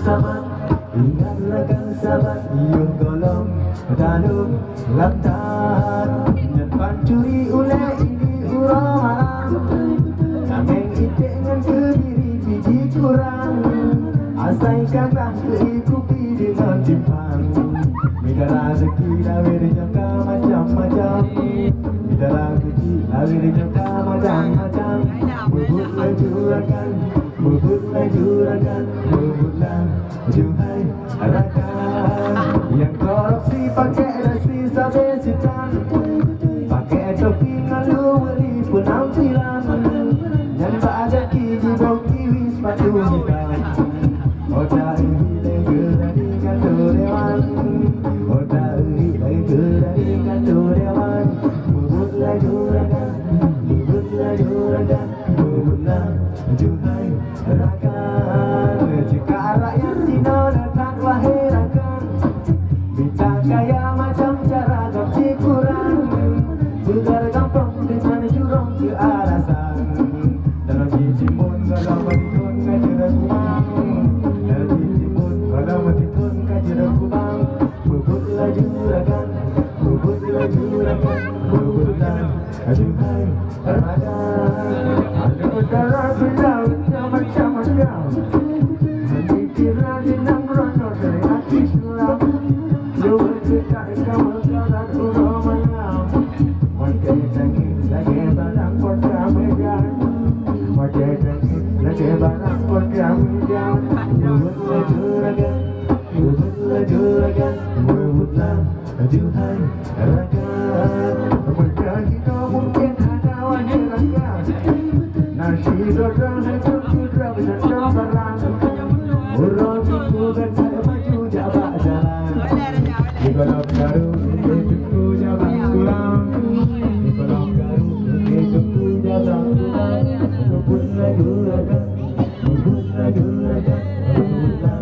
sahabat, ingatlah kan sahabat, yung golong dalum lantat, dan pancuri oleh ini urang, kameng itik dengan kediri biji kurang, asaikanlah keikuti dengan timpang, bidara rezeki lawe dijangka macam-macam, bidara rezeki lawe dijangka macam-macam, bubutlah juragan, bubutlah juragan, bubutlah juhai rakan, yang korupsi pakai rasi sampai sitan, pakai topi ngalu beli penampilan, yang tak ada kiji bau kiwi sepatu hitam, otak ini geradi kantor dewan, otak ini geradi kantor dewan, bubutlah juragan, bubutlah juragan, bubutlah juhai rakan, jika rakyat Cina datang wahai rakan, minta kaya macam cara gaji kurang, bugar gampang dengan jurong ke alasan, dalam ditimbun kalau matitun kajira kumang, dalam ditimbun kalau matitun kajira kumang, bubutlah juragan, bubutlah juragan, bubutlah juhai rakan, ada udara bilang macam-macam, kira dinang rono dari hati sulam, jauh dekat kamu jalan urang malam, makai tangi lagi barang kota Medan, makai tangi lagi barang kota Medan, bubutlah juragan, bubutlah juragan, bubutlah juhai rakan, mereka kita mungkin ada wahai rakan, nasi goreng itu sudah benar barang. Urang tunggu dan saya maju jabak jalan, di kolom garu ini tunggu jabak kurang, di kolom garu ini tunggu jabak kurang, bubutlah juragan, bubutlah juragan, bubutlah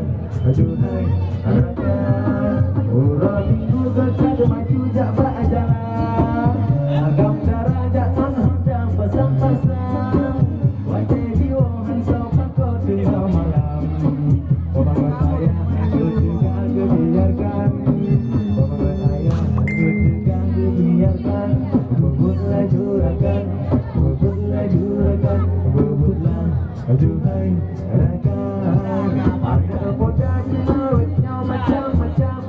juhai rakan, urang tunggu dan saya maju jabak jalan, agam darajat menghadang pasang-pasang, wajah jiwa hansau pakot di malam. Pemahaman ayah hancur dengan kebiarkan, pemahaman ayah hancur dengan kebiarkan, bubutlah juragan, bubutlah juragan, bubutlah juhai rakan, ada bodoh jenawetnya macam-macam,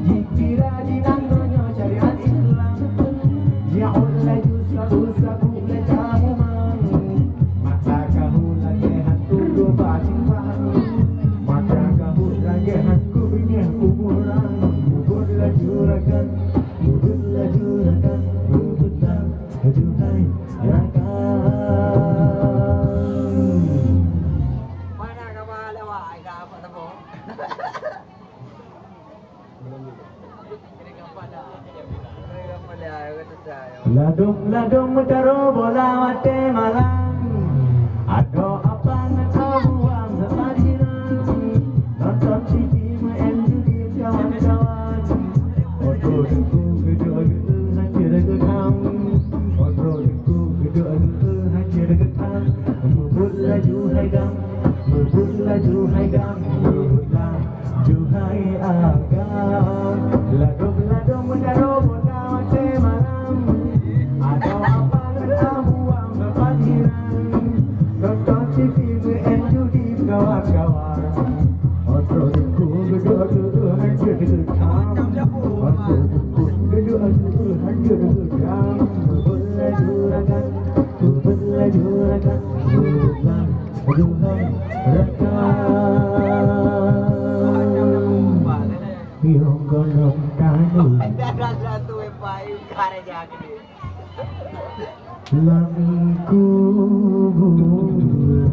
dikira dinanggonya syariat Islam, ya Allah sabu-sabu lecamu mang, mata kamu lagi hantu domba timpang, mata kamu lagi hantu punya kuburan, bubutlah juragan, bubutlah juragan, bubutlah juhai rakan. Mana kapal lewat, dah apa temu? Kena kapal dah, kena kapal dah, kata saya. Ladung-ladung mendaro bola wate malam, ado apa nak buang sepajiran, nonton TV main judi kawan-kawan, otro dengku gedor-gedor hancur gedang, otro dengku gedor-gedor hancur gedang, bubutlah juhai gang, bubutlah juhai gang, bubutlah juhai agam, ladung-ladung mendaro bola wate malam, ada apa nak buang berpadiran, nonton TV main judi kawan-kawan, otro dengku gedor-gedor hancur gedang, otro dengku gedor-gedor hancur gedang, bubutlah juragan, bubutlah juragan, bubutlah juhai rakan, yung golong tanu. Ada satu epai kare jadi. Langku bulan